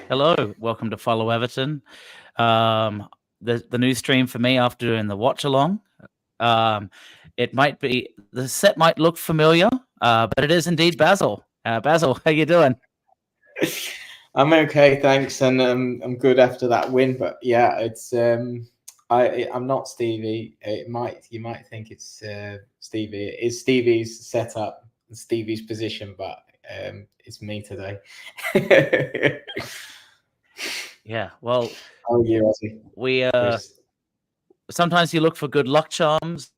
Hello, welcome to Follow Everton. The new stream for me after doing the watch along. It might be the set might look familiar, but it is indeed Basil. Basil, how you doing? I'm okay, thanks, and I'm good after that win. But yeah, I'm not Stevie. You might think it's Stevie. It is Stevie's setup, Stevie's position, but it's me today. Yeah, well, How are you, Aussie? we Chris? sometimes you look for good luck charms.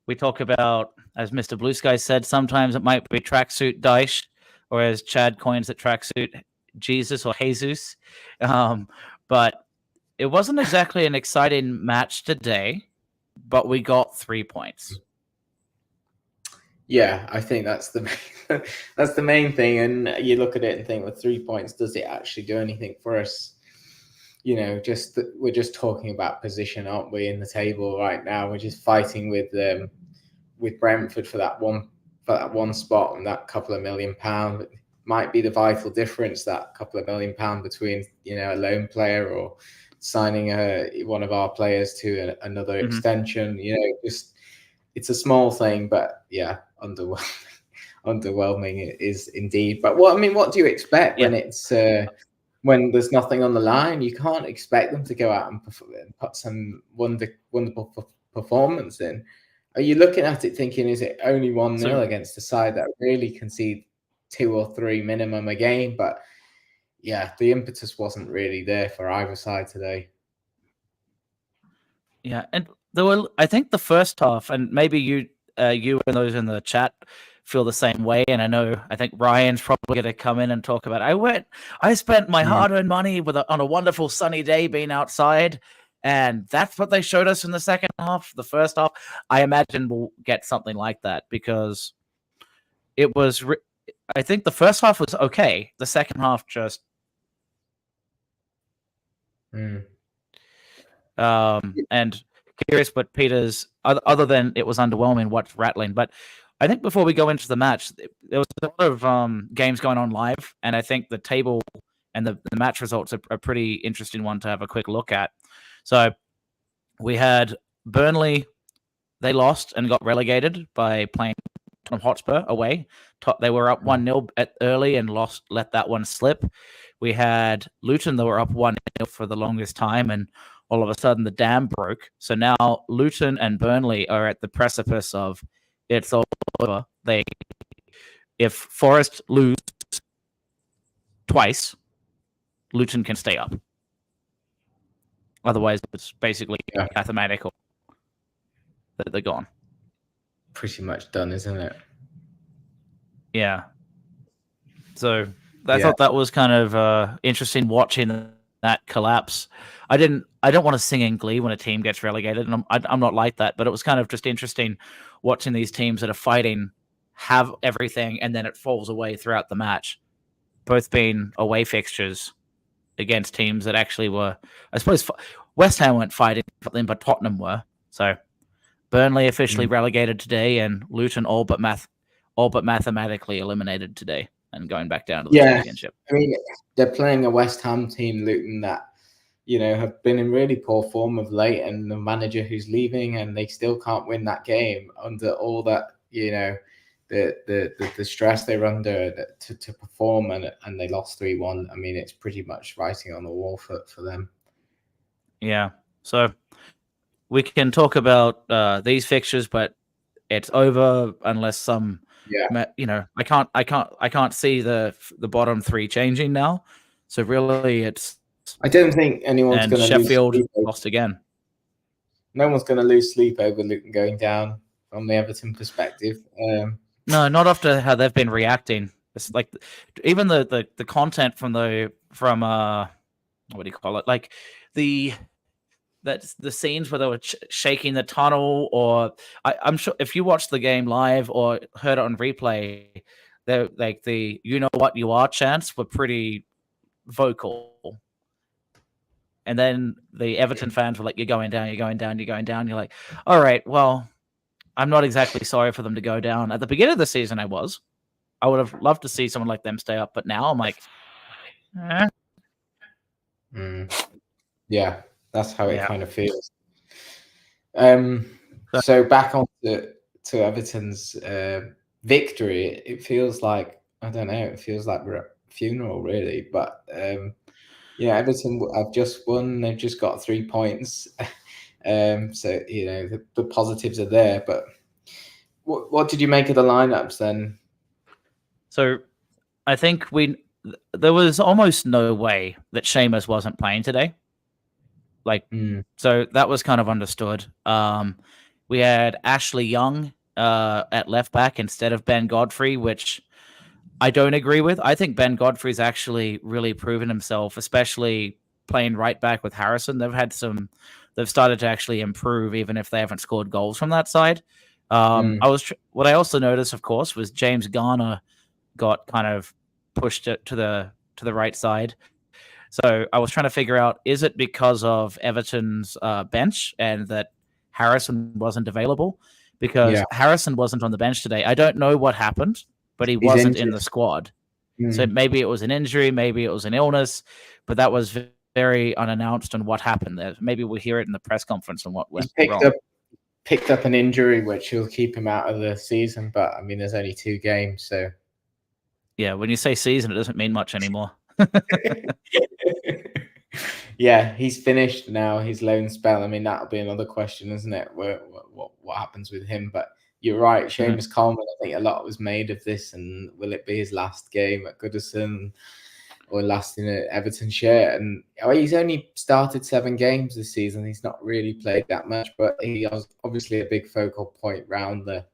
We talk about, as Mr. Blue Sky said, sometimes it might be tracksuit Daesh, or as Chad coins it, tracksuit Jesus or Jesus. But it wasn't exactly an exciting match today, but we got 3 points. Yeah, I think that's the main, that's the main thing. And you look at it and think, with 3 points, does it actually do anything for us? We're just talking about position, aren't we, in the table right now? We're just fighting with Brentford for that one spot, and that couple of £1 million might be the vital difference. That couple of £1 million between a loan player or signing one of our players to another extension. It's a small thing, but yeah, underwhelming it is indeed. But what do you expect when it's when there's nothing on the line? You can't expect them to go out and put some wonderful performance in. Are you looking at it thinking, is it only 1-0 against a side that really concede 2 or 3 minimum a game? But yeah, the impetus wasn't really there for either side today. Yeah, and there were, I think, the first half, and maybe you and those in the chat feel the same way. And I think Ryan's probably going to come in and talk about. I spent my hard-earned money on a wonderful sunny day being outside, and that's what they showed us in the second half. The first half, I imagine we'll get something like that, because it was. I think the first half was okay. The second half just. And curious what Peter's, other than it was underwhelming, what's rattling. But I think before we go into the match, there was a lot of games going on live, and I think the table and the match results are a pretty interesting one to have a quick look at. So we had Burnley. They lost and got relegated by playing Tottenham Hotspur away. They were up 1-0 early and let that one slip. We had Luton. They were up 1-0 for the longest time, and all of a sudden the dam broke. So now Luton and Burnley are at the precipice of it's all over. If Forest lose twice, Luton can stay up. Otherwise, it's basically mathematical that they're gone. Pretty much done, isn't it? Yeah. So I thought that was kind of interesting watching that collapse. I don't want to sing in glee when a team gets relegated, and I'm not like that. But it was kind of just interesting watching these teams that are fighting have everything, and then it falls away throughout the match. Both being away fixtures against teams that actually were, I suppose, West Ham weren't fighting, but Tottenham were. So Burnley officially relegated today, and Luton all but mathematically eliminated today and going back down to the championship. I mean, they're playing a West Ham team, Luton, that have been in really poor form of late, and the manager who's leaving, and they still can't win that game under all that the stress they're under to perform, and they lost 3-1. I mean, it's pretty much writing on the wall for them. Yeah, so we can talk about these fixtures, but it's over unless some. I can't see the bottom three changing now. So really, it's. I don't think anyone's going to Sheffield lost again. No one's going to lose sleep over Luton going down from the Everton perspective. No, not after how they've been reacting. It's like even the content from what do you call it? Like the scenes where they were shaking the tunnel, or I'm sure if you watched the game live or heard it on replay, they're like the "you know what you are" chants were pretty vocal. And then the Everton fans were like, "You're going down, you're going down, you're going down." You're like, "All right, well, I'm not exactly sorry for them to go down." At the beginning of the season, I would have loved to see someone like them stay up, but now I'm like, Yeah, that's how it Yeah. kind of feels. So, So back on to Everton's victory, it feels like, I don't know, it feels like we're at a funeral really. But yeah, Everton have just won. They've just got 3 points. So the positives are there. But what did you make of the lineups then? so I think there was almost no way that Seamus wasn't playing today. So that was kind of understood. We had Ashley Young at left back instead of Ben Godfrey, which I don't agree with. I think Ben Godfrey's actually really proven himself, especially playing right back with Harrison. They've started to actually improve, even if they haven't scored goals from that side. What I also noticed, of course, was James Garner got kind of pushed to the right side. So I was trying to figure out, is it because of Everton's bench and that Harrison wasn't available? Because Yeah, Harrison wasn't on the bench today. I don't know what happened, but he he's wasn't in injured. the squad. So maybe it was an injury, maybe it was an illness, but that was very unannounced on what happened there. Maybe we'll hear it in the press conference on what went wrong. Picked up an injury which will keep him out of the season. But I mean, there's only 2 games, so yeah. When you say season, it doesn't mean much anymore. Yeah, he's finished now his loan spell. I mean, that'll be another question, isn't it? What happens with him? But you're right, Seamus Coleman. I think a lot was made of this, and will it be his last game at Goodison or last in an Everton shirt? And he's only started 7 games this season. He's not really played that much, but he was obviously a big focal point round the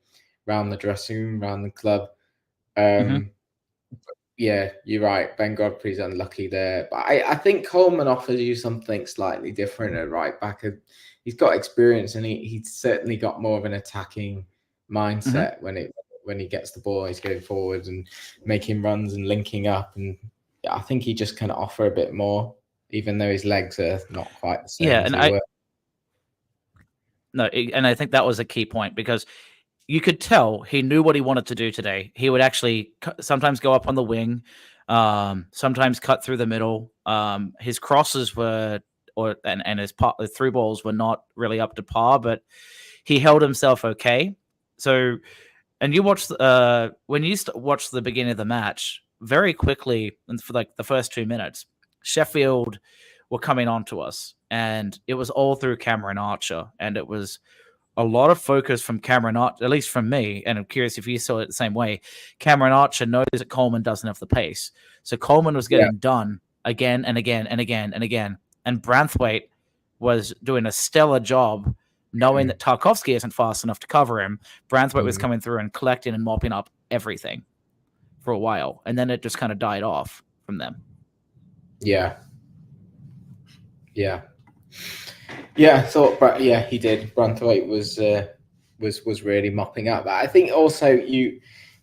dressing room, round the club. Yeah, you're right. Ben Godfrey's unlucky there. But I think Coleman offers you something slightly different at right back. He's got experience, and he's certainly got more of an attacking mindset when he gets the ball. He's going forward and making runs and linking up. And yeah, I think he just can offer a bit more, even though his legs are not quite the same as they were. No, and I think that was a key point, because you could tell he knew what he wanted to do today. He would actually sometimes go up on the wing, sometimes cut through the middle. His crosses and his through balls were not really up to par, but he held himself okay. So, and you watch when you watch the beginning of the match, very quickly, and for like the first 2 minutes, Sheffield were coming on to us, and it was all through Cameron Archer, and it was a lot of focus from Cameron Archer, at least from me, and I'm curious if you saw it the same way. Cameron Archer knows that Coleman doesn't have the pace. So Coleman was getting done again and again and again and again. And Branthwaite was doing a stellar job knowing that Tarkovsky isn't fast enough to cover him. Branthwaite was coming through and collecting and mopping up everything for a while. And then it just kind of died off from them. Yeah. I thought, he did. Branthwaite was really mopping up. But I think also you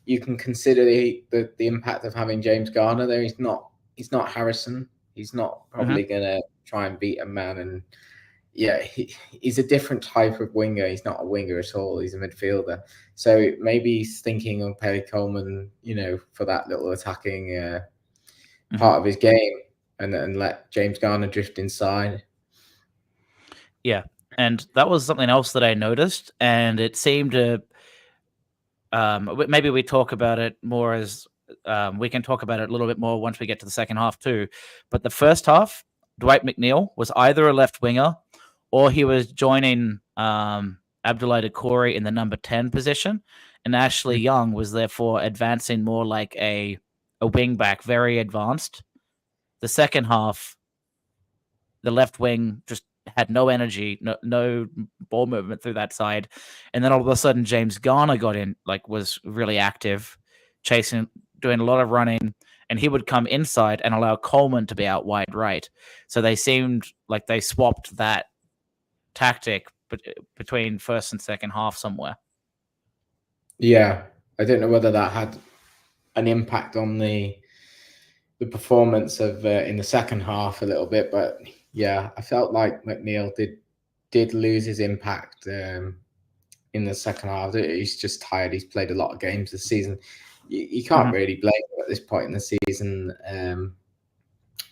can consider the impact of having James Garner there. He's not Harrison. He's not probably gonna try and beat a man. And he's a different type of winger. He's not a winger at all. He's a midfielder. So maybe he's thinking of Perry Coleman, for that little attacking part of his game, and let James Garner drift inside. Yeah, and that was something else that I noticed, and it seemed to. Maybe we talk about it more as we can talk about it a little bit more once we get to the second half too. But the first half, Dwight McNeil was either a left winger or he was joining Abdoulaye Doucouré in the number 10 position, and Ashley Young was therefore advancing more like a wing back, very advanced. The second half, the left wing just had no energy, no ball movement through that side. And then all of a sudden, James Garner got in, was really active, chasing, doing a lot of running, and he would come inside and allow Coleman to be out wide right. So they seemed like they swapped that tactic between first and second half somewhere. Yeah, I don't know whether that had an impact on the performance of in the second half a little bit, but yeah, I felt like McNeil did lose his impact in the second half. He's just tired. He's played a lot of games this season. You can't really blame him at this point in the season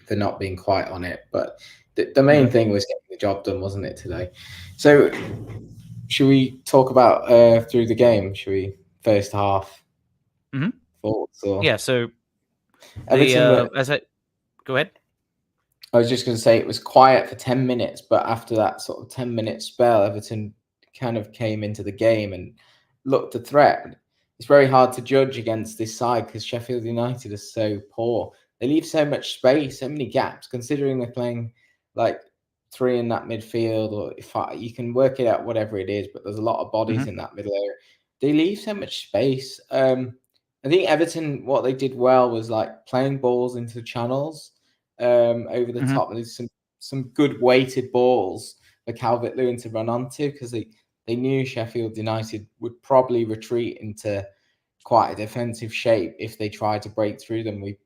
for not being quite on it. But the main thing was getting the job done, wasn't it, today? So should we talk about through the game? Should we first half thoughts? Or Yeah. So Everton were, go ahead. I was just going to say it was quiet for 10 minutes, but after that sort of 10-minute spell, Everton kind of came into the game and looked a threat. It's very hard to judge against this side because Sheffield United is so poor. They leave so much space, so many gaps, considering they're playing like three in that midfield, or you can work it out, whatever it is, but there's a lot of bodies in that middle area. They leave so much space. I think Everton, what they did well was like playing balls into channels over the top. There's some good weighted balls for Calvert-Lewin to run onto, because they knew Sheffield United would probably retreat into quite a defensive shape if they tried to break through them. We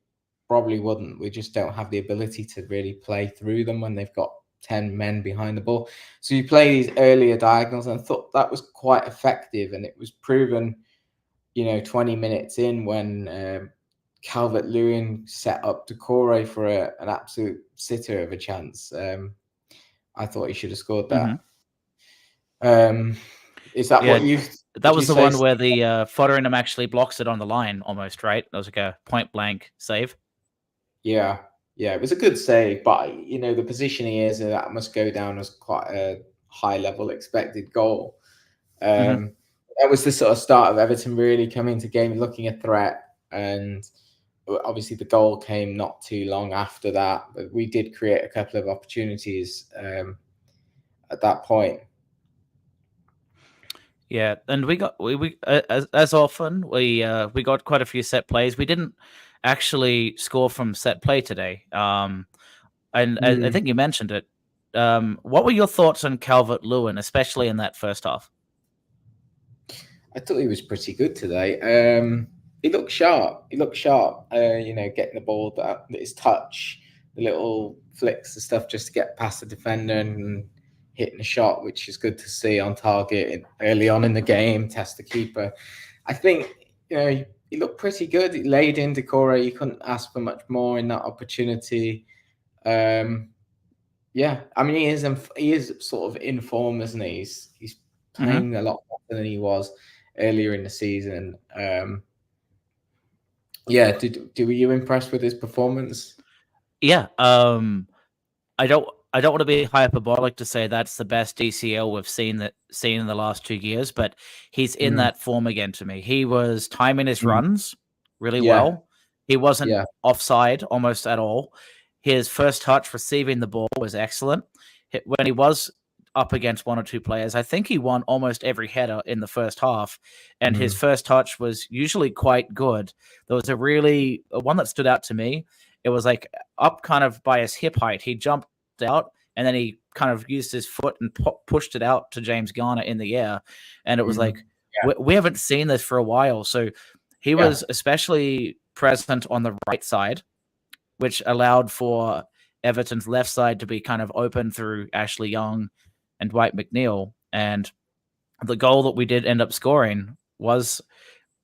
probably wouldn't. We just don't have the ability to really play through them when they've got 10 men behind the ball. So you play these earlier diagonals, and I thought that was quite effective, and it was proven, 20 minutes in when Calvert-Lewin set up Decore for an absolute sitter of a chance. I thought he should have scored that. Is that what you? That was the one where the Fotheringham actually blocks it on the line almost, right? That was like a point blank save. Yeah, it was a good save, but the positioning is that must go down as quite a high level expected goal. That was the sort of start of Everton really coming to game, looking a threat, and obviously the goal came not too long after that. But we did create a couple of opportunities at that point. Yeah, and we got we as often we got quite a few set plays. We didn't actually score from set play today. And I think you mentioned it. What were your thoughts on Calvert-Lewin, especially in that first half? I thought he was pretty good today. He looked sharp. Getting the ball, his touch, the little flicks, the stuff just to get past the defender and hitting a shot, which is good to see on target early on in the game, test the keeper. I think, he looked pretty good. He laid in Decore. You couldn't ask for much more in that opportunity. Yeah, I mean, he is sort of in form, isn't he? He's playing a lot better than he was earlier in the season. Yeah, were you impressed with his performance? Yeah, I don't want to be hyperbolic to say that's the best DCL we've seen in the last 2 years, but he's in that form again to me. He was timing his runs really well. He wasn't offside almost at all. His first touch receiving the ball was excellent. When he was up against one or two players, I think he won almost every header in the first half, and his first touch was usually quite good. There was one that stood out to me. It was like up kind of by his hip height. He jumped out, and then he kind of used his foot and pushed it out to James Garner in the air. And it was like, we haven't seen this for a while. So he was especially present on the right side, which allowed for Everton's left side to be kind of open through Ashley Young and Dwight McNeil. And the goal that we did end up scoring was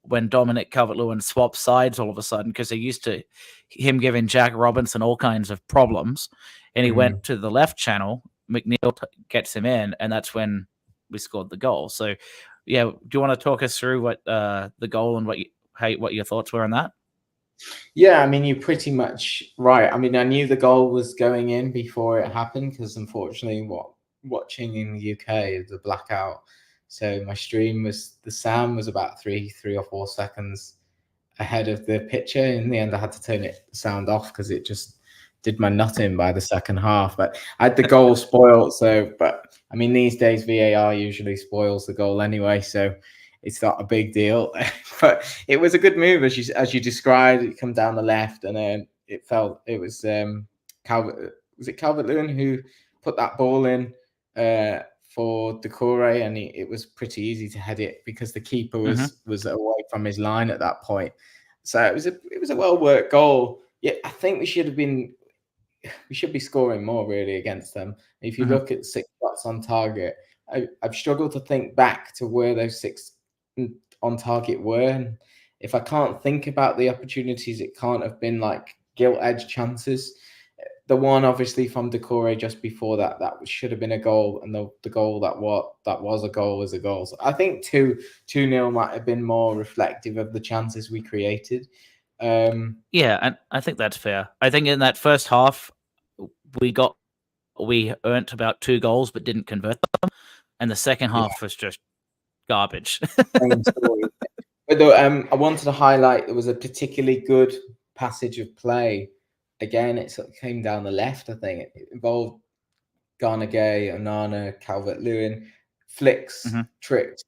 when Dominic Calvert-Lewin swapped sides all of a sudden, because they're used to him giving Jack Robinson all kinds of problems, and he went to the left channel. McNeil gets him in, and that's when we scored the goal. So, yeah, do you want to talk us through what the goal and what your thoughts were on that? Yeah, I mean, you're pretty much right. I mean, I knew the goal was going in before it happened, because unfortunately, watching in the UK, the blackout. So my the sound was about three or 4 seconds ahead of the picture. In the end, I had to turn the sound off because it just did my nut in by the second half. But I had the goal spoiled. But I mean, these days VAR usually spoils the goal anyway, so it's not a big deal. But it was a good move, as you described. It come down the left, and then it was Calvert-Lewin who put that ball in for Decore, and it was pretty easy to head it because the keeper was away from his line at that point. So it was a well worked goal. Yeah, I think we should be scoring more really against them. If you look at 6 shots on target, I've struggled to think back to where those 6 on target were. And if I can't think about the opportunities, it can't have been like gilt edge chances. the one obviously from Decore just before that should have been a goal, and the goal that was a goal was a goal. So I think 2-0 might have been more reflective of the chances we created. Yeah, and I think that's fair. I think in that first half, we earned about 2 goals but didn't convert them, and the second half was just garbage. Same story. But though, I wanted to highlight there was a particularly good passage of play. Again, it sort of came down the left. I think it involved Ghana Gay, Onana, Calvert-Lewin, flicks, tricks.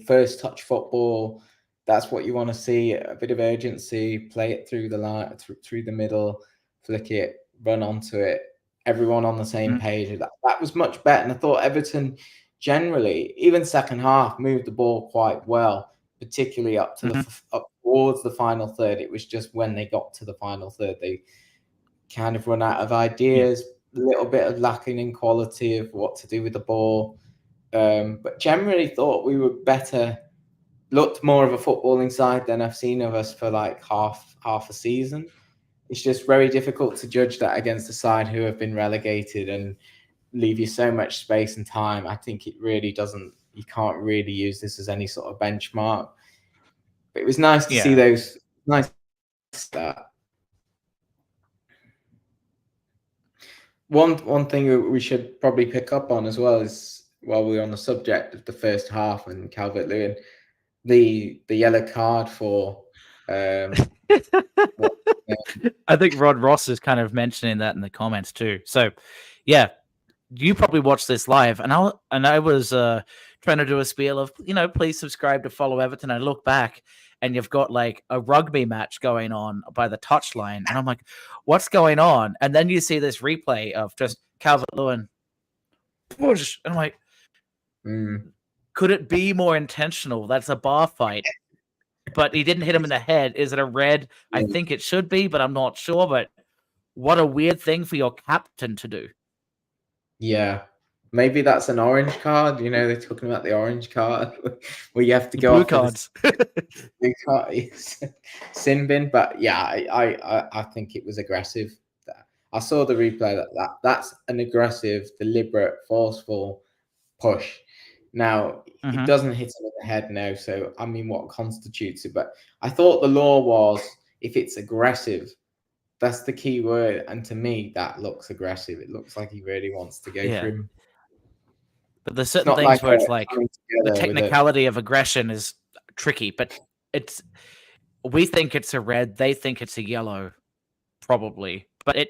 First touch football. That's what you want to see. A bit of urgency. Play it through the line, through the middle. Flick it. Run onto it. Everyone on the same page. That was much better. And I thought Everton generally, even second half, moved the ball quite well, particularly up towards the final third. It was just when they got to the final third, they kind of run out of ideas, a little bit of lacking in quality of what to do with the ball. But generally thought we were better, looked more of a footballing side than I've seen of us for like half a season. It's just very difficult to judge that against a side who have been relegated and leave you so much space and time. I think it really doesn't, you can't really use this as any sort of benchmark. But it was nice to see those, nice that. One thing we should probably pick up on as well is, while we're on the subject of the first half and Calvert-Lewin, the yellow card for I think Rod Ross is kind of mentioning that in the comments too. So, yeah, you probably watched this live, and I was trying to do a spiel of, please subscribe to follow Everton. I look back, and you've got like a rugby match going on by the touchline, and I'm like, what's going on? And then you see this replay of just Calvert-Lewin, and I'm like, could it be more intentional? That's a bar fight. But he didn't hit him in the head. Is it a red? I think it should be, but I'm not sure. But what a weird thing for your captain to do. Yeah. Maybe that's an orange card. They're talking about the orange card where you have to go blue off cards. Blue card, sin bin. But yeah, I think it was aggressive. I saw the replay. That's an aggressive, deliberate, forceful push. Now, it doesn't hit him in the head now, so I mean, what constitutes it? But I thought the law was, if it's aggressive, that's the key word. And to me, that looks aggressive. It looks like he really wants to go for him. But there's certain things where it's like the technicality of aggression is tricky, but we think it's a red, they think it's a yellow, probably. But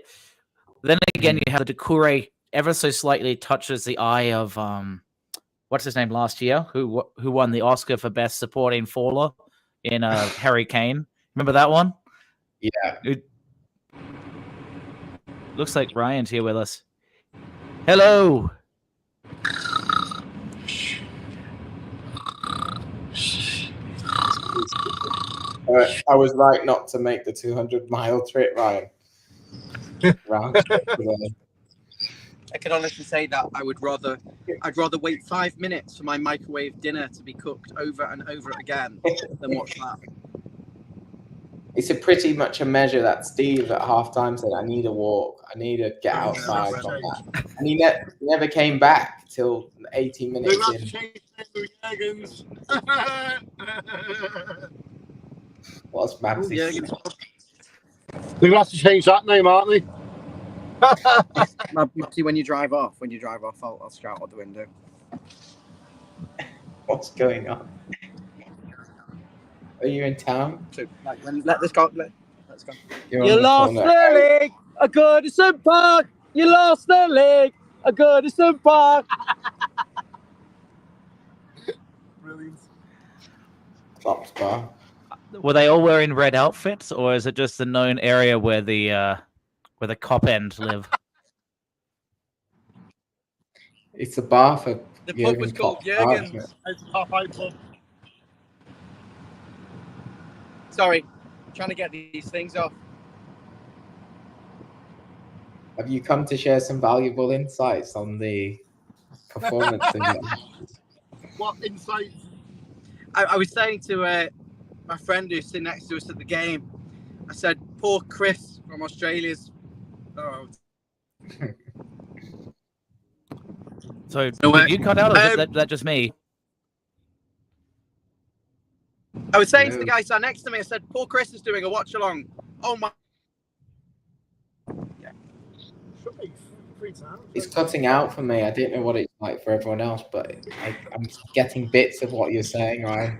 then again, you have the Decore ever so slightly touches the eye of what's his name last year, who won the Oscar for Best Supporting Faller in Harry Kane. Remember that one? Yeah. Looks like Ryan's here with us. Hello. I was right not to make the 200-mile trip, Ryan. I can honestly say that I'd rather wait 5 minutes for my microwave dinner to be cooked over and over again than watch that. It's a pretty much a measure that Steve at halftime said, I need a walk. I need to get outside from that. And he never came back till 18 minutes in. What's Max? They're going to have to change that name, aren't they? When you drive off, I'll shout out the window. What's going on? Are you in town? So, let's go. Let's go. You lost the league at Goodison Park. You lost the league at Goodison Park. Brilliant. Klopp's bar. Were they all wearing red outfits, or is it just the known area where the cop end live? It's a bar for the pub was called Jurgen's. It's a Popeye pub. Sorry, I'm trying to get these things off. Have you come to share some valuable insights on the performance? What insights? I was saying to my friend who's sitting next to us at the game, I said, poor Chris from Australia's So No way. did you cut out, or is that just me? I was saying to No. the guy sat next to me, I said, Paul Chris is doing a watch along. Oh my. It's cutting out for me. I don't know what it's like for everyone else, but I'm getting bits of what you're saying, Ryan.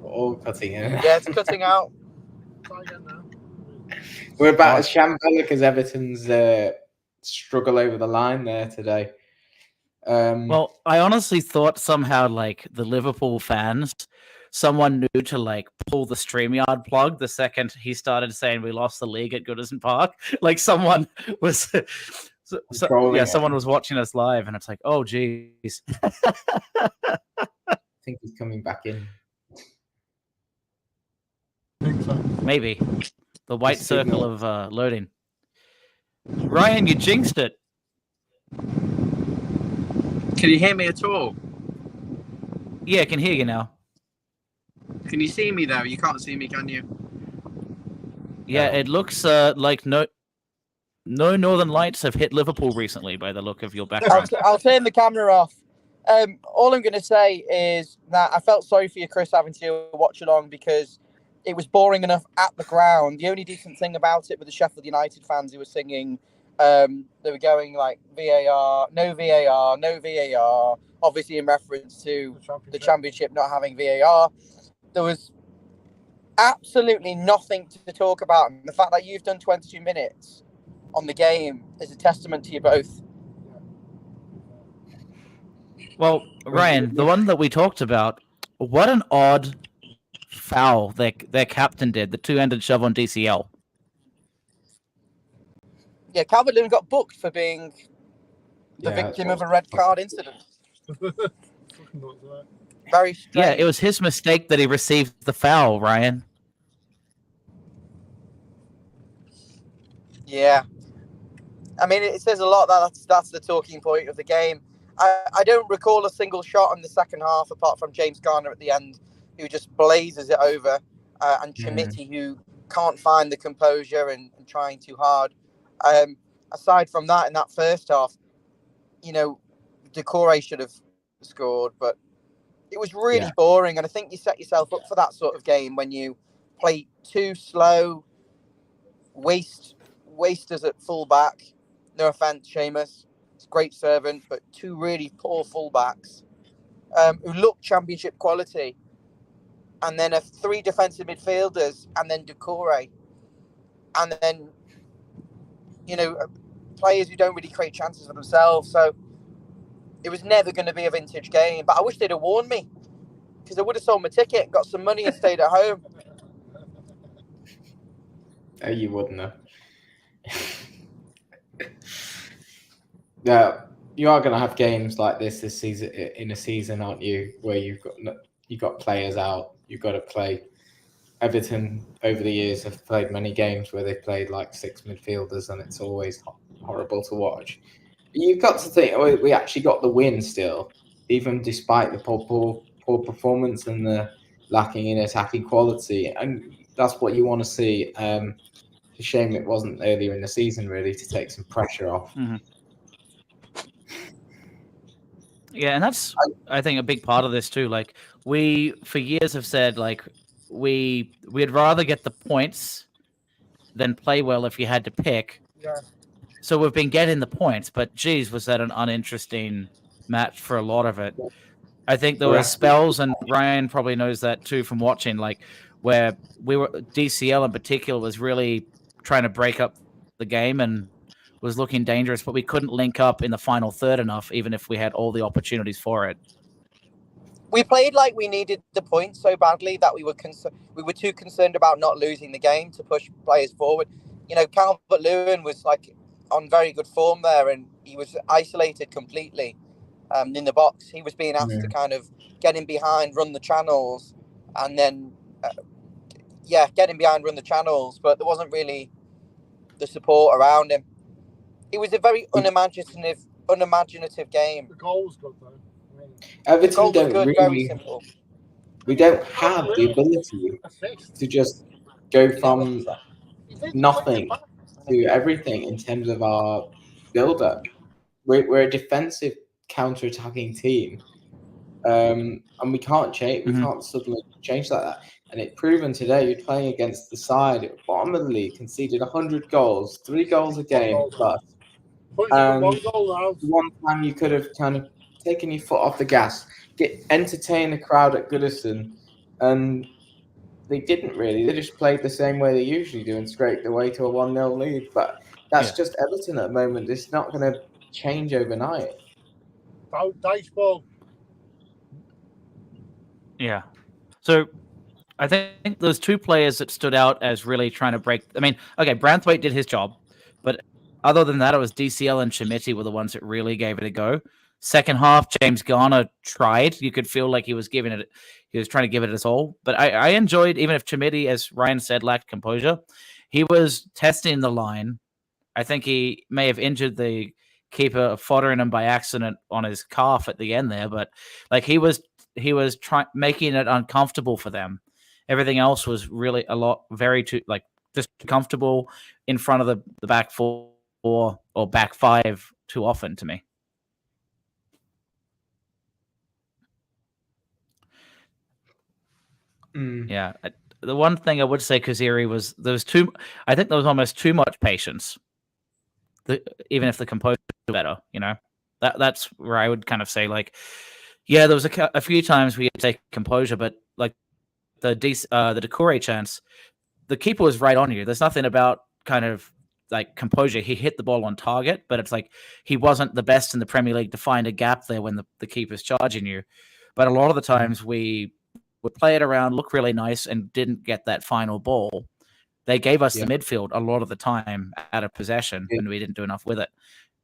We're all cutting in. Yeah, it's cutting out. We're about as shambolic as Everton's struggle over the line there today. Well, I honestly thought somehow like the Liverpool fans, someone knew to like pull the StreamYard plug the second he started saying we lost the league at Goodison Park. Like someone was, someone was watching us live, and it's like, oh geez. I think he's coming back in. Maybe the white circle of loading. Ryan, you jinxed it. Can you hear me at all? Yeah, I can hear you now. Can you see me though? You can't see me, can you? Yeah, it looks like no Northern Lights have hit Liverpool recently by the look of your background. I'll turn the camera off. All I'm going to say is that I felt sorry for you, Chris, having to watch along because it was boring enough at the ground. The only decent thing about it were the Sheffield United fans who were singing. They were going like VAR, no VAR, no VAR, obviously in reference to the championship not having VAR. There was absolutely nothing to talk about. And the fact that you've done 22 minutes on the game is a testament to you both. Well, Ryan, the one that we talked about, what an odd foul their captain did, the two-handed shove on DCL. Yeah, Calvert-Lewin got booked for being the victim of a red card incident. Very strange. Yeah, it was his mistake that he received the foul, Ryan. Yeah. I mean, it says a lot that that's the talking point of the game. I don't recall a single shot in the second half apart from James Garner at the end, who just blazes it over, and Chimiti, who can't find the composure and trying too hard. Aside from that, in that first half, Decore should have scored, but it was really boring. And I think you set yourself up for that sort of game when you play too slow, wasters at fullback. No offense, Seamus. It's a great servant, but two really poor fullbacks who look championship quality. And then 3 defensive midfielders, and then Decore. And then, players who don't really create chances for themselves. So it was never going to be a vintage game. But I wish they'd have warned me, because I would have sold my ticket and got some money and stayed at home. Oh, you wouldn't have. Yeah, you are going to have games like this season in a season, aren't you? Where you've got players out. You've got to play. Everton over the years have played many games where they've played like 6 midfielders, and it's always horrible to watch. But you've got to think we actually got the win still, even despite the poor performance and the lacking in attacking quality, and that's what you want to see. It's a shame it wasn't earlier in the season, really, to take some pressure off. Mm-hmm. Yeah, and that's, I think, a big part of this too. Like, we, for years, have said, like, we'd rather get the points than play well if you had to pick. Yeah. So we've been getting the points, but geez, was that an uninteresting match for a lot of it. I think there were spells, and Ryan probably knows that too from watching, like, where DCL in particular was really trying to break up the game and was looking dangerous, but we couldn't link up in the final third enough, even if we had all the opportunities for it. We played like we needed the points so badly that we were too concerned about not losing the game to push players forward. Calvert-Lewin was like on very good form there, and he was isolated completely in the box. He was being asked to kind of get in behind, run the channels, and then get in behind, run the channels, but there wasn't really the support around him. It was a very unimaginative game. The goal was good, though. Everton don't good, very simple. We don't have the ability to just go from nothing to everything in terms of our build-up. We're a defensive counter-attacking team, and we can't change. We can't suddenly change like that. And it's proven today. You're playing against the side at the bottom of the league, conceded 100 goals, 3 goals a game plus. And one time you could have kind of taken your foot off the gas, entertain the crowd at Goodison, and they didn't really. They just played the same way they usually do and scraped their way to a 1-0 lead. But that's just Everton at the moment. It's not going to change overnight. Dice ball. Yeah. So I think those two players that stood out as really trying to break. I mean, okay, Branthwaite did his job, but other than that, it was DCL and Schmidt were the ones that really gave it a go. Second half, James Garner tried. You could feel like he was giving it. He was trying to give it his all. But I enjoyed, even if Schmidt, as Ryan said, lacked composure, he was testing the line. I think he may have injured the keeper, foddering him by accident on his calf at the end there. But like he was making it uncomfortable for them. Everything else was really just comfortable in front of the back four or back five too often to me. Yeah. The one thing I would say, Kaziri, was I think there was almost too much patience. Even if the composure was better, that's where I would kind of say, like, yeah, there was a few times we had to take composure, but like the Doucouré chance, the keeper was right on you. There's nothing about kind of like composure. He hit the ball on target, but it's like he wasn't the best in the Premier League to find a gap there when the keeper's charging you. But a lot of the times we would play it around, look really nice, and didn't get that final ball. They gave us the midfield a lot of the time out of possession, and we didn't do enough with it.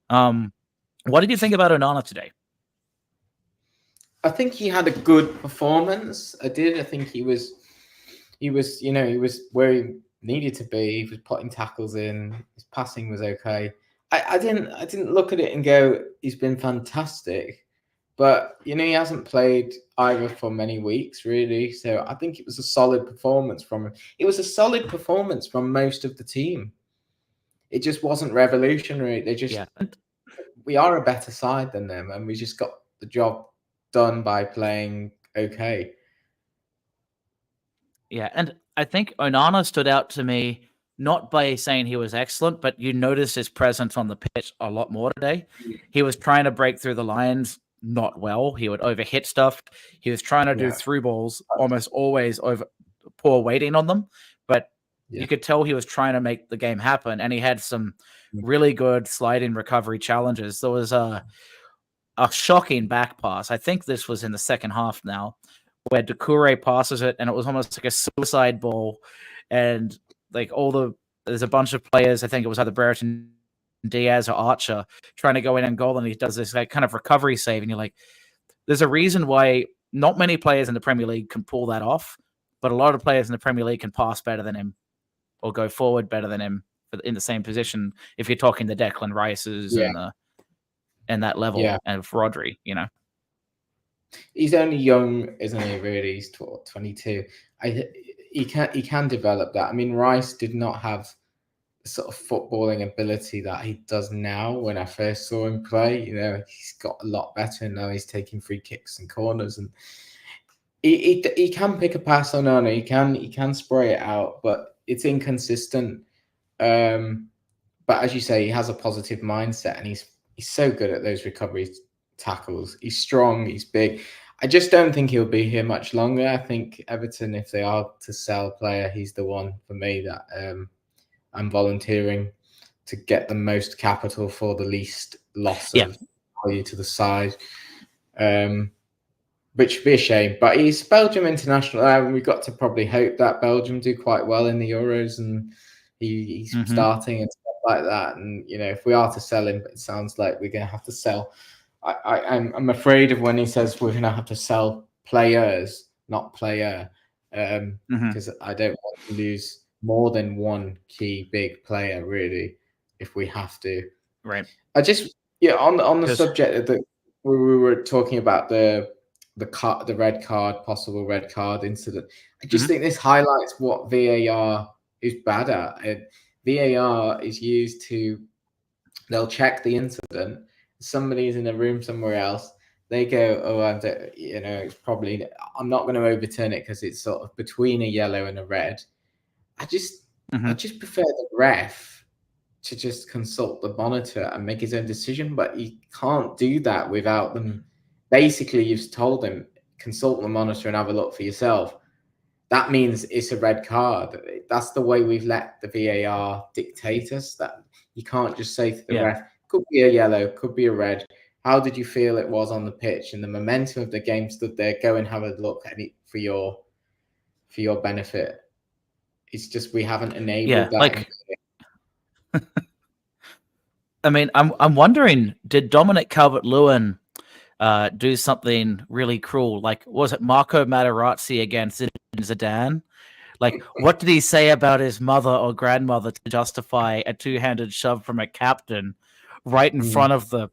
What did you think about Onana today? I think he had a good performance. I did. I think he was where he needed to be. He was putting tackles in. His passing was okay. I didn't look at it and go, he's been fantastic. But he hasn't played either for many weeks, really. So I think it was a solid performance from him. It was a solid performance from most of the team. It just wasn't revolutionary. We are a better side than them, and we just got the job done by playing okay. Yeah, and I think Onana stood out to me not by saying he was excellent, but you noticed his presence on the pitch a lot more today. He was trying to break through the lines. Not well. He would overhit stuff. He was trying to do through balls, almost always over poor weighting on them. But you could tell he was trying to make the game happen, and he had some really good sliding recovery challenges. There was a shocking back pass. I think this was in the second half now, where Doucouré passes it, and it was almost like a suicide ball. And like there's a bunch of players. I think it was either Brereton, Diaz, or Archer trying to go in and goal, and he does this like kind of recovery save, and you're like, there's a reason why not many players in the Premier League can pull that off, but a lot of players in the Premier League can pass better than him or go forward better than him in the same position. If you're talking the Declan Rices and that level of Rodri, he's only young, isn't he? Really, he's 22. He can develop that. I mean, Rice did not have sort of footballing ability that he does now. When I first saw him play, he's got a lot better, and now he's taking free kicks and corners, and he can pick a pass on Onana. He can spray it out, but it's inconsistent. But as you say, he has a positive mindset, and he's so good at those recovery tackles. He's strong, he's big. I just don't think he'll be here much longer. I think Everton, if they are to sell a player, he's the one for me that I'm volunteering to get the most capital for the least loss of value to the side, which would be a shame. But he's Belgium international. We've got to probably hope that Belgium do quite well in the Euros, and he's starting and stuff like that. And if we are to sell him, it sounds like we're going to have to sell. I'm afraid of when he says we're going to have to sell players, not player, because I don't want to lose more than one key big player, really, if we have to. Right. I just on the subject that we were talking about the possible red card incident. I just think this highlights what VAR is bad at. VAR is used to, they'll check the incident. Somebody's in a room somewhere else. They go, oh, it's probably, I'm not going to overturn it because it's sort of between a yellow and a red. I just prefer the ref to just consult the monitor and make his own decision, but you can't do that without them. Basically, you've told them, consult the monitor and have a look for yourself. That means it's a red card. That's the way we've let the VAR dictate us, that you can't just say to the ref, could be a yellow, could be a red. How did you feel it was on the pitch? And the momentum of the game stood there. Go and have a look at it for your benefit. It's just we haven't enabled that. I mean, I'm wondering, did Dominic Calvert-Lewin do something really cruel? Like, was it Marco Materazzi against Zidane? Like, what did he say about his mother or grandmother to justify a two-handed shove from a captain right in front of the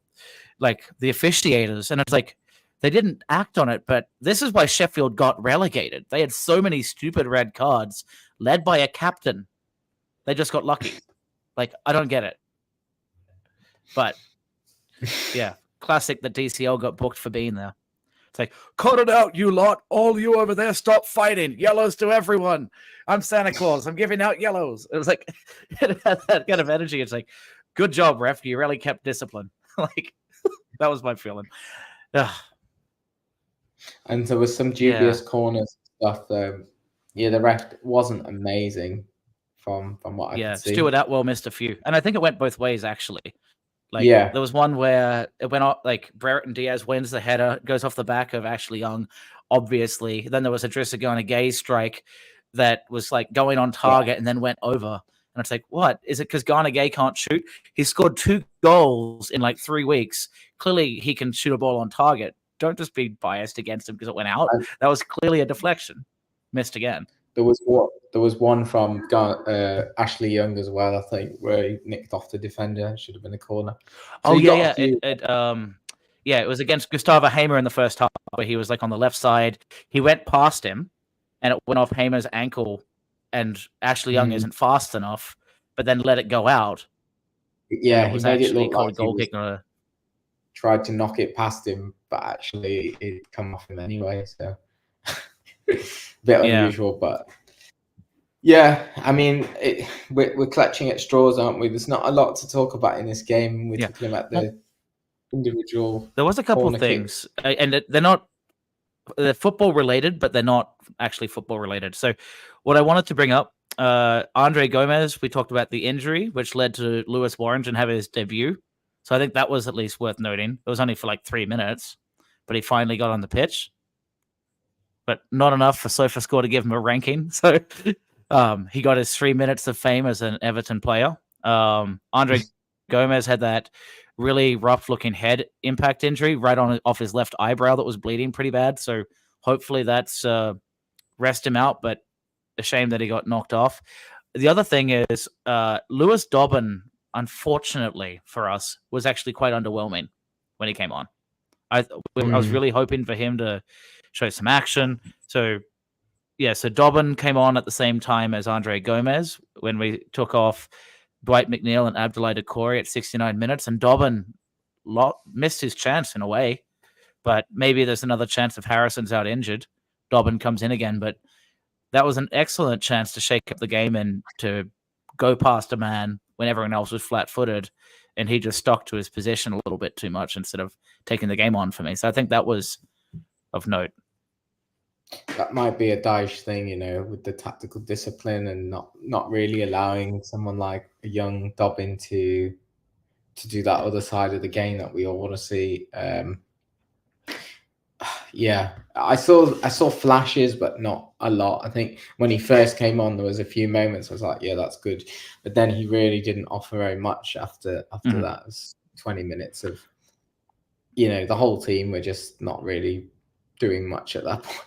officiators? And it's like, they didn't act on it, but this is why Sheffield got relegated. They had so many stupid red cards led by a captain. They just got lucky. Like, I don't get it. But, yeah, classic that DCL got booked for being there. It's like, cut it out, you lot. All you over there, stop fighting. Yellows to everyone. I'm Santa Claus. I'm giving out yellows. It was like, it had that kind of energy. It's like, good job, ref. You really kept discipline. Like, that was my feeling. Ugh. And there was some dubious corners and stuff. The ref wasn't amazing from what I could see. Stuart Atwell missed a few. And I think it went both ways, actually. There was one where it went off, like Brereton Diaz wins the header, goes off the back of Ashley Young, obviously. Then there was a Drissa Gay strike that was like going on target and then went over. And it's like, what? Is it because Ghana Gay can't shoot? He scored 2 goals in like 3 weeks. Clearly, he can shoot a ball on target. Don't just be biased against him because it went out. That was clearly a deflection. Missed again. There was one from Ashley Young as well, I think, where he nicked off the defender. Should have been a corner. So it was against Gustavo Hamer in the first half, where he was like on the left side. He went past him, and it went off Hamer's ankle, and Ashley Young isn't fast enough, but then let it go out. Yeah, he was actually called a goal kick. Tried to knock it past him, but actually it come off him anyway. So bit unusual, but yeah, I mean, we're clutching at straws, aren't we? There's not a lot to talk about in this game. We're talking about the individual. There was a couple of things, and they're football related, but they're not actually football related. So, what I wanted to bring up, Andre Gomez, we talked about the injury, which led to Lewis Warrington have his debut. So I think that was at least worth noting. It was only for like 3 minutes, but he finally got on the pitch. But not enough for SofaScore to give him a ranking. So he got his 3 minutes of fame as an Everton player. Andre Gomez had that really rough-looking head impact injury right off his left eyebrow that was bleeding pretty bad. So hopefully that's rest him out, but a shame that he got knocked off. The other thing is Lewis Dobbin, unfortunately for us, was actually quite underwhelming when he came on. I was really hoping for him to show some action. So Dobbin came on at the same time as Andre Gomez when we took off Dwight McNeil and Abdoulaye Doucouré at 69 minutes, and Dobbin missed his chance in a way, but maybe there's another chance if Harrison's out injured. Dobbin comes in again, but that was an excellent chance to shake up the game and to go past a man when everyone else was flat-footed, and he just stuck to his position a little bit too much instead of taking the game on for me. So I think that was of note. That might be a Dyche thing, with the tactical discipline and not really allowing someone like a young Dobbin to do that other side of the game that we all want to see. I saw flashes, but not a lot. I think when he first came on, there was a few moments I was like, yeah, that's good. But then he really didn't offer very much after that. It was 20 minutes of, the whole team were just not really doing much at that point.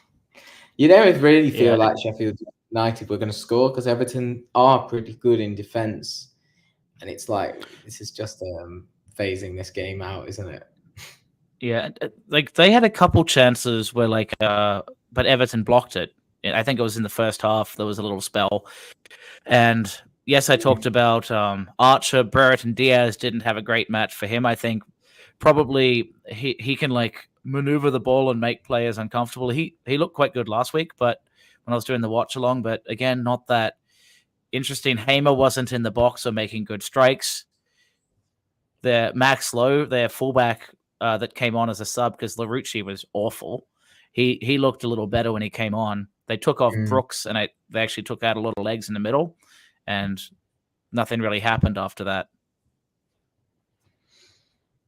You don't really feel like Sheffield United were going to score because Everton are pretty good in defence. And it's like, this is just phasing this game out, isn't it? Yeah, like they had a couple chances where but Everton blocked it. I think it was in the first half. There was a little spell. And yes, I talked about Archer, Barrett, and Diaz didn't have a great match for him. I think probably he can like maneuver the ball and make players uncomfortable. He looked quite good last week, but when I was doing the watch along, but again, not that interesting. Hamer wasn't in the box or making good strikes. The Max Lowe, their fullback that came on as a sub because Larucci was awful. He looked a little better when he came on. They took off Brooks and they actually took out a lot of legs in the middle, and nothing really happened after that.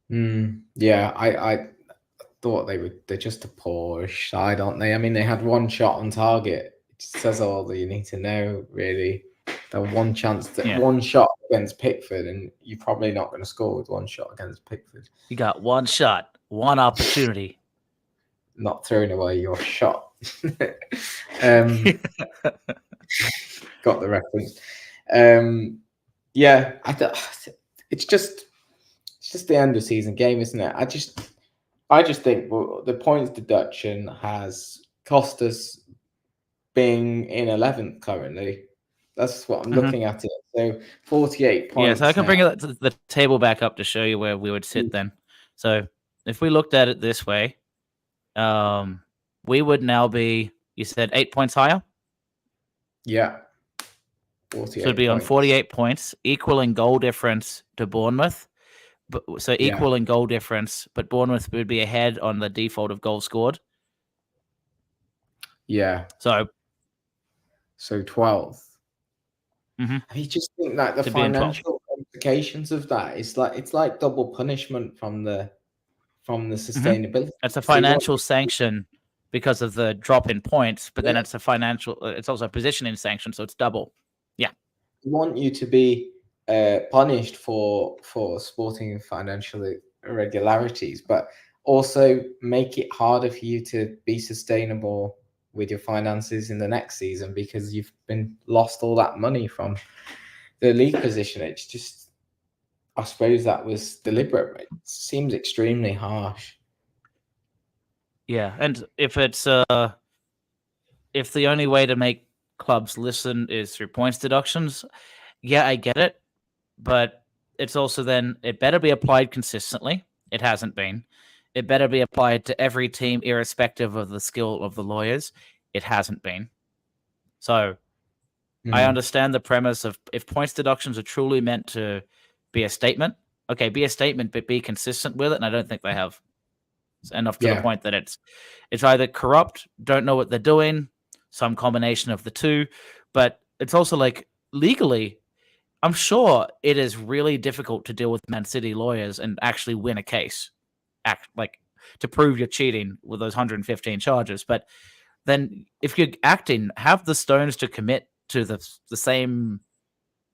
Yeah, I thought they're just a poorish side, aren't they? I mean, they had one shot on target. It says all that you need to know, really. The one chance, one shot against Pickford, and you're probably not going to score with one shot against Pickford. You got one shot, one opportunity. Not throwing away your shot. Got the reference. Yeah, it's just the end of season game, isn't it? I just think the points deduction has cost us being in 11th currently. That's what I'm looking at it. So 48 points. Yeah, so I can bring the table back up to show you where we would sit then. So if we looked at it this way, we would now be, you said 8 points higher? Yeah. 48 so it'd be on 48 points, equaling goal difference to Bournemouth. So equal in goal difference, but Bournemouth would be ahead on the default of goals scored. Yeah. So 12th. I just think that the financial implications of that is it's like double punishment from the sustainability. It's a financial sanction because of the drop in points, but then it's also a positioning sanction, so it's double. Yeah. We want you to be punished for sporting financial irregularities, but also make it harder for you to be sustainable with your finances in the next season because you've lost all that money from the league position. It's just, I suppose that was deliberate. It seems extremely harsh. Yeah, and if it's if the only way to make clubs listen is through points deductions, yeah, I get it. But it's also then, it better be applied consistently. It hasn't been. It better be applied to every team, irrespective of the skill of the lawyers. It hasn't been. So I understand the premise of if points deductions are truly meant to be a statement, okay, be a statement, but be consistent with it. And I don't think they have. It's enough to the point that it's either corrupt, don't know what they're doing, some combination of the two. But it's also like legally, I'm sure it is really difficult to deal with Man City lawyers and actually win a case, to prove you're cheating with those 115 charges. But then if you're acting, have the stones to commit to the same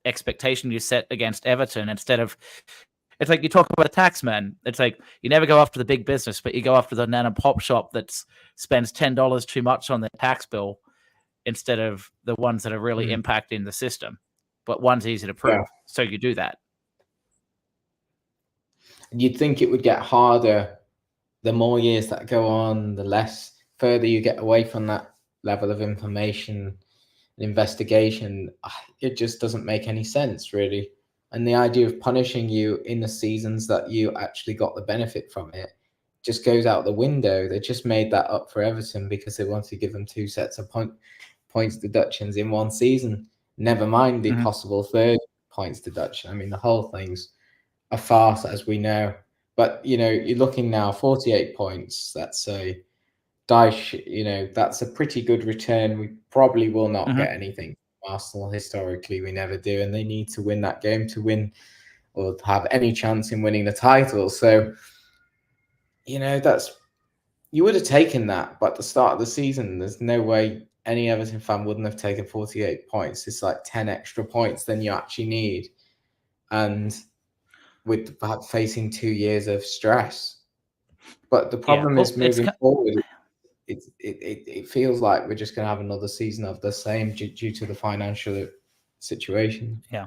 expectation you set against Everton instead of, it's like you talk about a tax man. It's like you never go after the big business, but you go after the nana pop shop that spends $10 too much on their tax bill instead of the ones that are really impacting the system. But one's easy to prove, so you do that. You'd think it would get harder the more years that go on, the less further you get away from that level of information and investigation. It just doesn't make any sense, really. And the idea of punishing you in the seasons that you actually got the benefit from it just goes out the window. They just made that up for Everton because they wanted to give them two sets of points deductions in one season. Never mind the possible third points deduction. I mean, the whole thing's a farce, as we know. But, you're looking now, 48 points. That's a that's a pretty good return. We probably will not get anything from Arsenal. Historically, we never do. And they need to win that game to win or have any chance in winning the title. So, you would have taken that. But at the start of the season, there's no way any Everton fan wouldn't have taken 48 points. It's like 10 extra points than you actually need. And with facing 2 years of stress. But the problem is moving forward, it feels like we're just going to have another season of the same due to the financial situation. Yeah.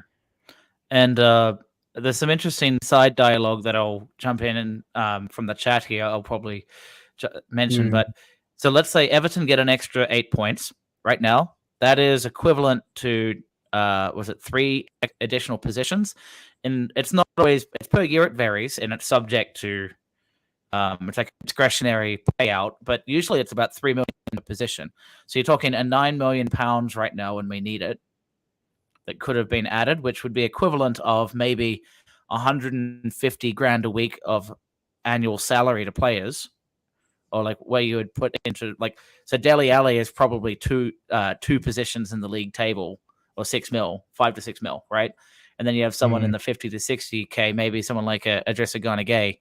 And there's some interesting side dialogue that I'll jump in and from the chat here. I'll probably mention. But so let's say Everton get an extra 8 points right now. That is equivalent to was it 3 additional positions, and it's not always, it's per year, it varies, and it's subject to it's like a discretionary payout, but usually it's about 3 million a position. So you're talking a £9 million right now when we need it that could have been added, which would be equivalent of maybe 150 grand a week of annual salary to players, or like where you would put into like, so Dele Alli is probably two positions in the league table, or 6 mil, 5 to 6 mil, right? And then you have someone in the 50 to 60k, maybe someone like a Idrissa Gana Gueye.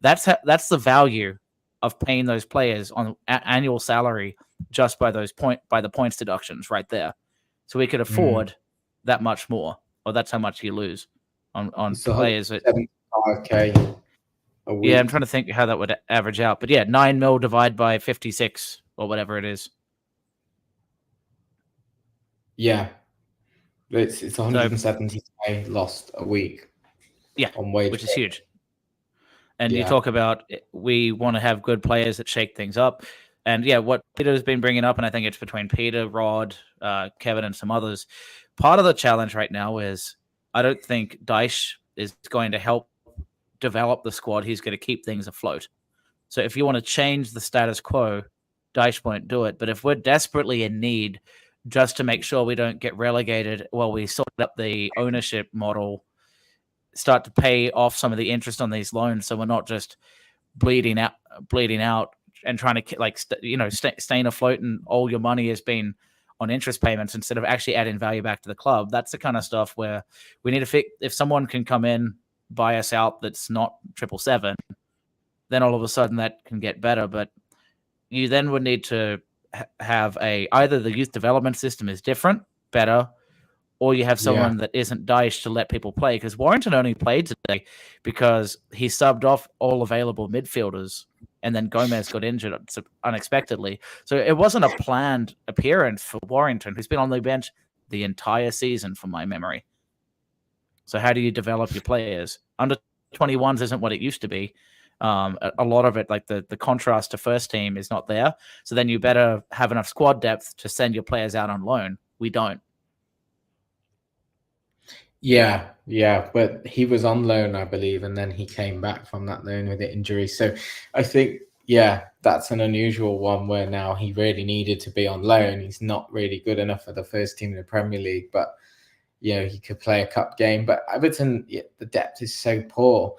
That's the value of paying those players on annual salary just by the points deductions right there. So we could afford that much more, or that's how much you lose on So players. 75k a week. Yeah, I'm trying to think how that would average out, but yeah, 9 mil divided by 56 or whatever it is. Yeah, it's 170k lost a week. Yeah, on wage, which is huge. And you Yeah. talk about we want to have good players that shake things up. And yeah, what Peter's been bringing up, and I think it's between Peter, Rod, Kevin, and some others, part of the challenge right now is I don't think Dyche is going to help develop the squad. He's going to keep things afloat. So if you want to change the status quo, Dyche won't do it. But if we're desperately in need just to make sure we don't get relegated while we sort up the ownership model, start to pay off some of the interest on these loans, so we're not just bleeding out and trying to staying afloat, and all your money has been on interest payments instead of actually adding value back to the club. That's the kind of stuff where we need to fix. If someone can come in, buy us out, that's not 777, then all of a sudden that can get better. But you then would need to have either the youth development system is different, better, or you have someone that isn't Dyche to let people play. Because Warrington only played today because he subbed off all available midfielders, and then Gomez got injured unexpectedly. So it wasn't a planned appearance for Warrington, who's been on the bench the entire season, from my memory. So how do you develop your players? Under 21s isn't what it used to be. A lot of it, like the contrast to first team, is not there. So then you better have enough squad depth to send your players out on loan. We don't. Yeah, but he was on loan, I believe, and then he came back from that loan with an injury. So I think, that's an unusual one where now he really needed to be on loan. He's not really good enough for the first team in the Premier League, but he could play a cup game. But Everton, the depth is so poor.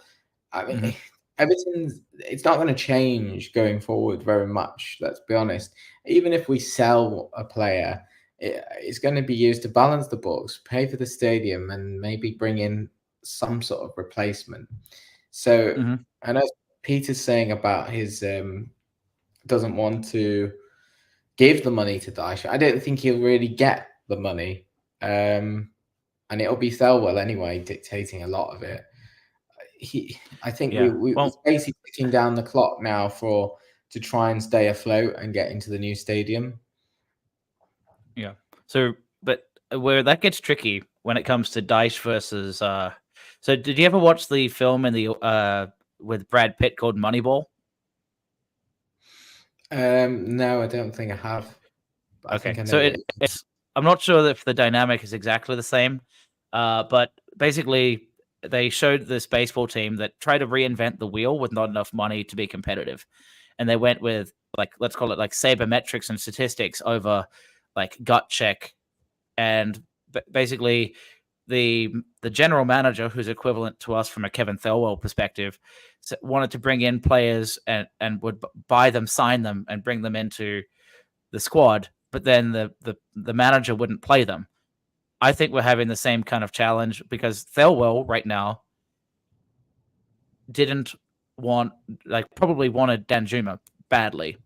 I mean, Everton, it's not going to change going forward very much, let's be honest. Even if we sell a player, it's going to be used to balance the books, pay for the stadium, and maybe bring in some sort of replacement. So I know Peter's saying about his doesn't want to give the money to Dyche. I don't think he'll really get the money, and it'll be Thelwell anyway dictating a lot of it. I think we're basically ticking down the clock now to try and stay afloat and get into the new stadium. Yeah. So, but where that gets tricky when it comes to Dyche versus. So, did you ever watch the film with Brad Pitt called Moneyball? No, I don't think I have. Okay, so I'm not sure if the dynamic is exactly the same, but basically they showed this baseball team that tried to reinvent the wheel with not enough money to be competitive, and they went with, like, let's call it like sabermetrics and statistics over like gut check, and basically the general manager, who's equivalent to us from a Kevin Thelwell perspective, wanted to bring in players and would buy them, sign them, and bring them into the squad, but then the manager wouldn't play them. I think we're having the same kind of challenge because Thelwell right now probably wanted Danjuma badly.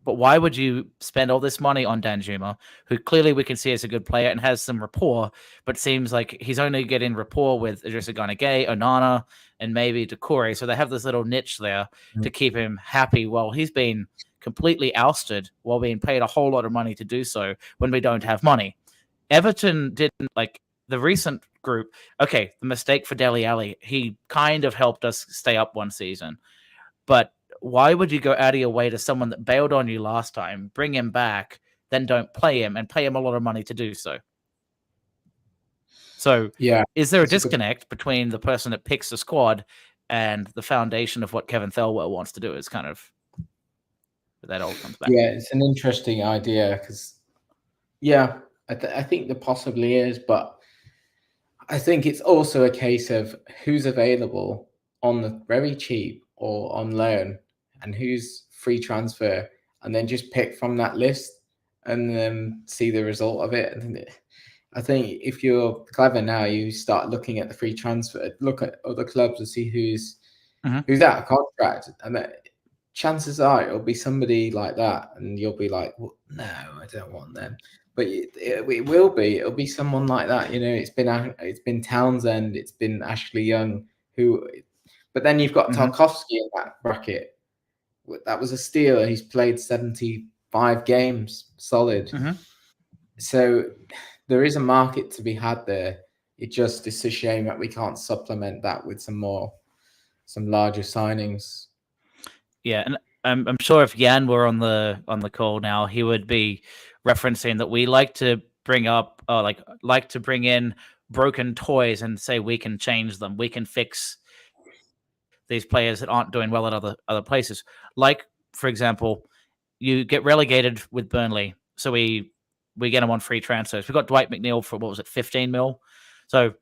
But why would you spend all this money on Danjuma, who clearly we can see is a good player and has some rapport, but seems like he's only getting rapport with Idrissa Gana Gueye, Onana, and maybe Doucouré. So they have this little niche there to keep him happy while he's been completely ousted while being paid a whole lot of money to do so when we don't have money. Everton didn't, like the recent group. Okay, the mistake for Dele Alli, he kind of helped us stay up one season, but why would you go out of your way to someone that bailed on you last time, bring him back, then don't play him and pay him a lot of money to do so? So Yeah. is there a That's a good- disconnect between the person that picks the squad and the foundation of what Kevin Thelwell wants to do? Is kind of that all comes back. Yeah, it's an interesting idea because, I think there possibly is, but I think it's also a case of who's available on the very cheap or on loan and who's free transfer, and then just pick from that list and then see the result of it. And I think if you're clever now, you start looking at the free transfer, look at other clubs and see who's out of contract, and chances are it'll be somebody like that, and you'll be like, well, no, I don't want them. But it'll be someone like that. It's been Townsend, it's been Ashley Young, but then you've got Tarkowski in that bracket. That was a steal. He's played 75 games solid. So there is a market to be had there. It's a shame that we can't supplement that with some larger signings. Yeah, and I'm sure if Jan were on the call now, he would be referencing that we like to bring up, like to bring in broken toys and say we can change them, we can fix these players that aren't doing well at other places. Like, for example, you get relegated with Burnley, so we get them on free transfers. We got Dwight McNeil for, what was it, 15 mil. So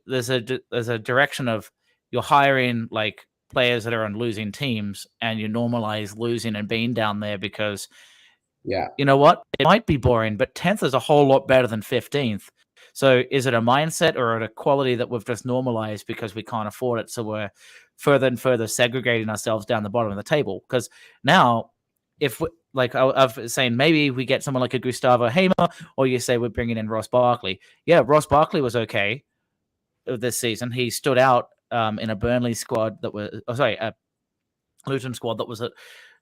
there's a direction of you're hiring like players that are on losing teams, and you normalize losing and being down there because, you know what, it might be boring, but 10th is a whole lot better than 15th. So is it a mindset or a quality that we've just normalized because we can't afford it? So we're further and further segregating ourselves down the bottom of the table. Because now, if like I was saying, maybe we get someone like a Gustavo Hamer, or you say we're bringing in Ross Barkley. Yeah, Ross Barkley was okay this season. He stood out in a Burnley squad that was, a Luton squad that was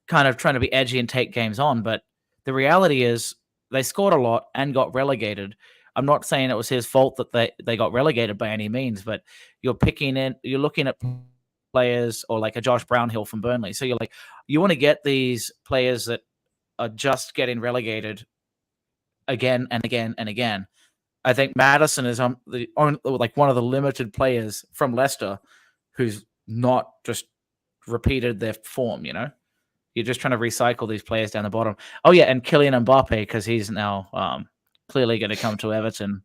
kind of trying to be edgy and take games on. But the reality is they scored a lot and got relegated. I'm not saying it was his fault that they got relegated by any means, but you're looking at players or like a Josh Brownhill from Burnley. So you want to get these players that are just getting relegated again and again and again. I think Maddison is one of the limited players from Leicester who's not just repeated their form. You're just trying to recycle these players down the bottom. Oh yeah, and Kylian Mbappe, because he's now clearly going to come to Everton.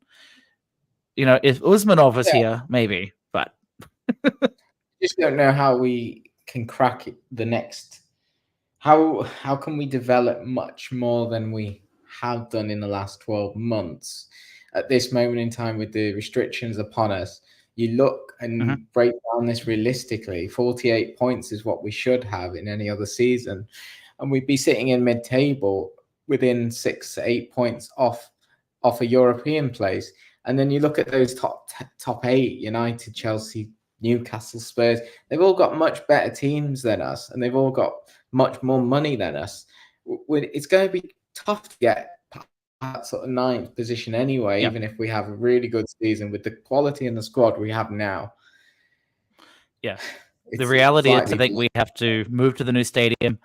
If Usmanov was here, maybe, but just don't know how we can crack the next. How can we develop much more than we have done in the last 12 months at this moment in time with the restrictions upon us? You look and break down this realistically. 48 points is what we should have in any other season, and we'd be sitting in mid-table within 6 to 8 points off a European place. And then you look at those top 8: United, Chelsea, Newcastle, Spurs. They've all got much better teams than us, and they've all got much more money than us. It's going to be tough to get that sort of 9th position anyway, even if we have a really good season with the quality in the squad we have now. Yeah. The reality is, I think we have to move to the new stadium,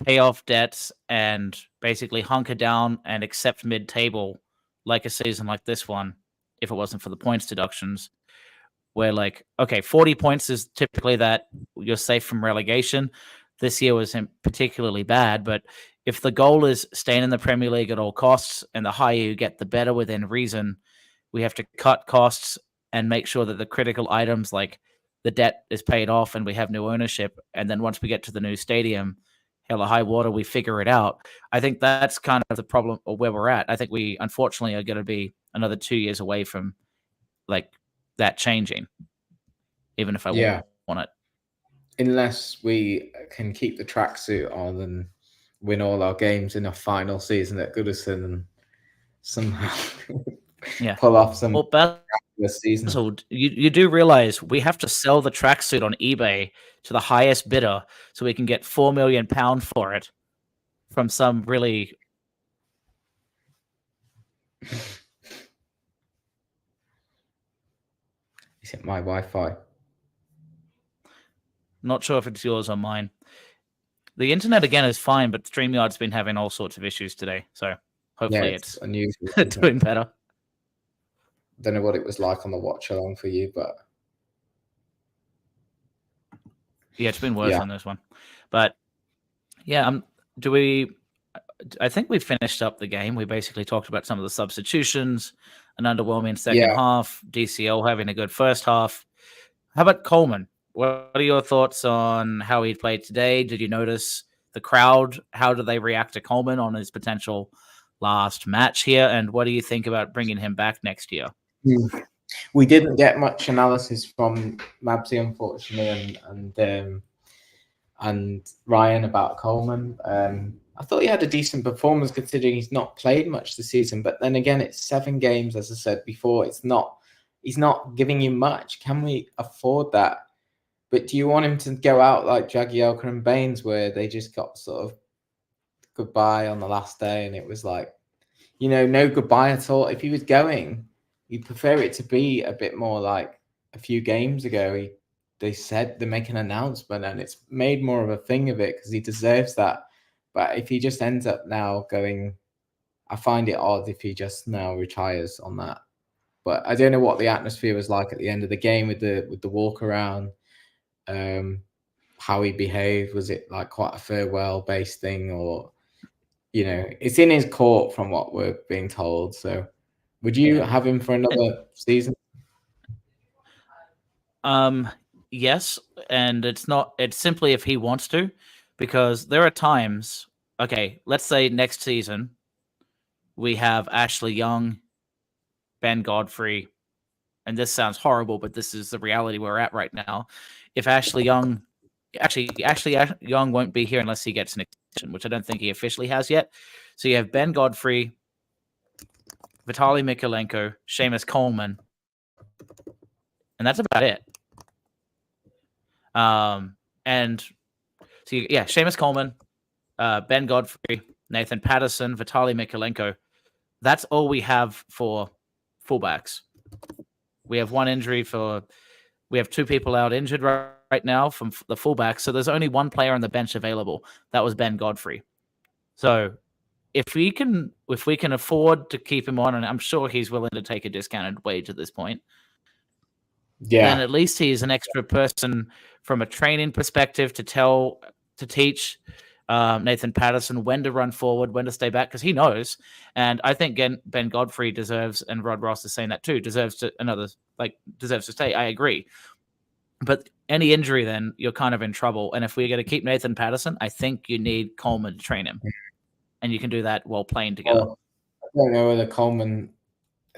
pay off debts, and basically hunker down and accept mid-table like a season like this one, if it wasn't for the points deductions, where 40 points is typically that you're safe from relegation. This year wasn't particularly bad, but if the goal is staying in the Premier League at all costs, and the higher you get, the better within reason, we have to cut costs and make sure that the critical items like the debt is paid off and we have new ownership. And then once we get to the new stadium, hell or high water, we figure it out. I think that's kind of the problem, or where we're at. I think we unfortunately are going to be another 2 years away from that changing, even if I want it. Unless we can keep the tracksuit on and win all our games in a final season at Goodison and somehow pull off some season. So you do realize we have to sell the tracksuit on eBay to the highest bidder so we can get £4 million for it from some really. Is it my Wi-Fi? Not sure if it's yours or mine. The internet again is fine, but StreamYard's been having all sorts of issues today. So hopefully it's unusual, doing better. don't know what it was like on the watch along for you, but Yeah, it's been worse on this one. But yeah, I think we finished up the game. We basically talked about some of the substitutions, an underwhelming second half, DCL having a good first half. How about Coleman? What are your thoughts on how he played today? Did you notice the crowd? How do they react to Coleman on his potential last match here? And what do you think about bringing him back next year? We didn't get much analysis from Mabsy, unfortunately, and Ryan about Coleman. I thought he had a decent performance considering he's not played much this season. But then again, it's 7 games, as I said before. He's not giving you much. Can we afford that? But do you want him to go out like Jagielka and Baines, where they just got sort of goodbye on the last day, and it was like, no goodbye at all? If he was going, you'd prefer it to be a bit more like a few games ago. They said they make an announcement, and it's made more of a thing of it because he deserves that. But if he just ends up now going, I find it odd if he just now retires on that. But I don't know what the atmosphere was like at the end of the game with the walk around, how he behaved. Was it like quite a farewell based thing, or it's in his court from what we're being told. So would you have him for another season? Yes, and it's simply if he wants to, because there are times, okay, let's say next season we have Ashley Young, Ben Godfrey, and this sounds horrible, but this is the reality we're at right now. If Ashley Young won't be here unless he gets an extension, which I don't think he officially has yet. So you have Ben Godfrey, Vitaly Mikolenko, Seamus Coleman, and that's about it. And so Seamus Coleman, Ben Godfrey, Nathan Patterson, Vitaly Mikolenko. That's all we have for fullbacks. We have one injury we have 2 people out injured right now from the fullbacks. So there's only one player on the bench available. That was Ben Godfrey. So if we can afford to keep him on, and I'm sure he's willing to take a discounted wage at this point, then at least he's an extra person from a training perspective to teach Nathan Patterson when to run forward, when to stay back, because he knows. And I think Ben Godfrey deserves, and Rod Ross is saying that too, deserves to stay. I agree. But any injury, then you're kind of in trouble. And if we're going to keep Nathan Patterson, I think you need Coleman to train him. And you can do that while playing together. Well, I don't know whether Coleman,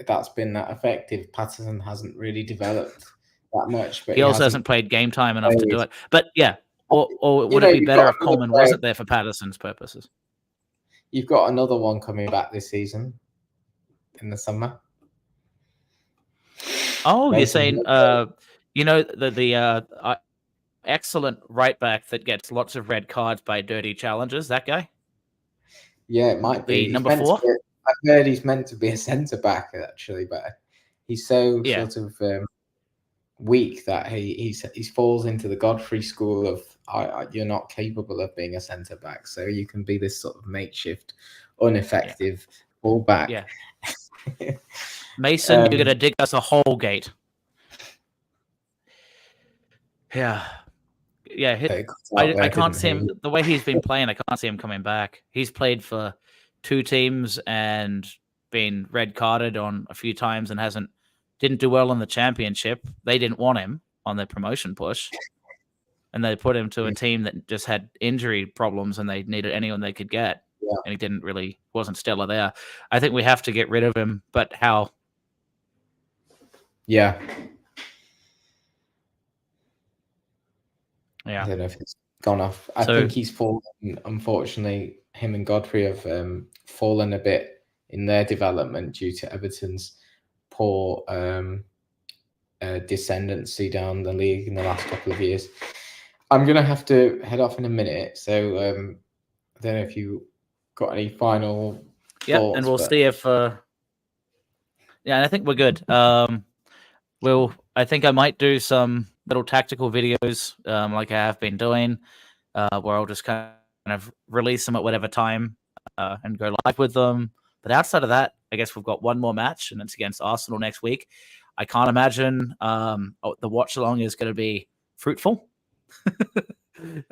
that's been that effective. Patterson hasn't really developed that much. But he also hasn't played game time enough to do it. But yeah, or would it be better if Coleman wasn't there for Patterson's purposes? You've got another one coming back this season in the summer. Oh, you're saying, the excellent right back that gets lots of red cards by dirty challenges, that guy? Yeah, it might be. Number 4? I've heard he's meant to be a centre back, actually, but he's so sort of weak that he falls into the Godfrey school of you're not capable of being a centre back, so you can be this sort of makeshift, ineffective fullback. Yeah. Mason, you're gonna dig us a hole gate. Yeah. I can't see him the way he's been playing. I can't see him coming back. He's played for 2 teams and been red carded on a few times and didn't do well in the championship. They didn't want him on their promotion push, and they put him to a team that just had injury problems and they needed anyone they could get. Yeah. And he wasn't stellar there. I think we have to get rid of him, but how? Yeah. Yeah. I don't know if it's gone off. I think he's fallen. Unfortunately, him and Godfrey have fallen a bit in their development due to Everton's poor descendancy down the league in the last couple of years. I'm going to have to head off in a minute. So I don't know if you got any final thoughts. And we'll see if... I think we're good. I think I might do some little tactical videos like I have been doing, where I'll just kind of release them at whatever time and go live with them, But outside of that, I guess we've got one more match, and it's against Arsenal next week. I can't imagine the watch along is going to be fruitful.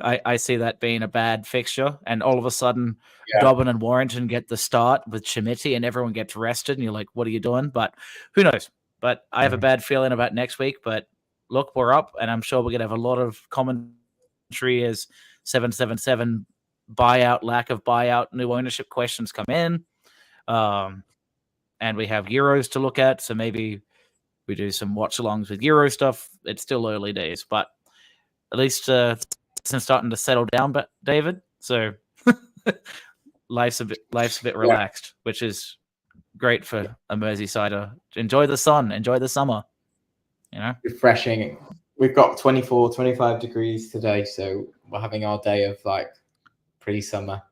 I see that being a bad fixture, and all of a sudden, Dobbin and Warrington get the start with Chimiti, and everyone gets rested, and you're like, "What are you doing?" But who knows? But I have a bad feeling about next week. But look, we're up, and I'm sure we're gonna have a lot of commentary as 777 buyout, lack of buyout, new ownership questions come in, and we have Euros to look at. So maybe we do some watch-alongs with Euro stuff. It's still early days, but at least it's starting to settle down. But David, so life's a bit relaxed, which is great for a Merseysider. Enjoy the sun, enjoy the summer. Refreshing. We've got 24, 25 degrees today, so we're having our day of like pre-summer.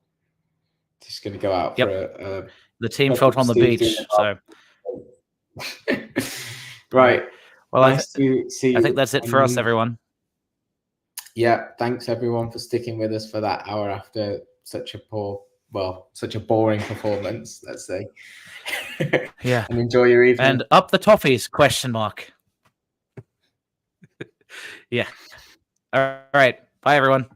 Just going to go out for the team felt on the beach. So right. Well, nice to see you. I think that's it for us, everyone. Yeah, thanks everyone for sticking with us for that hour after such a boring performance, let's say. Yeah. And enjoy your evening. And up the Toffees, ? Yeah. All right. Bye, everyone.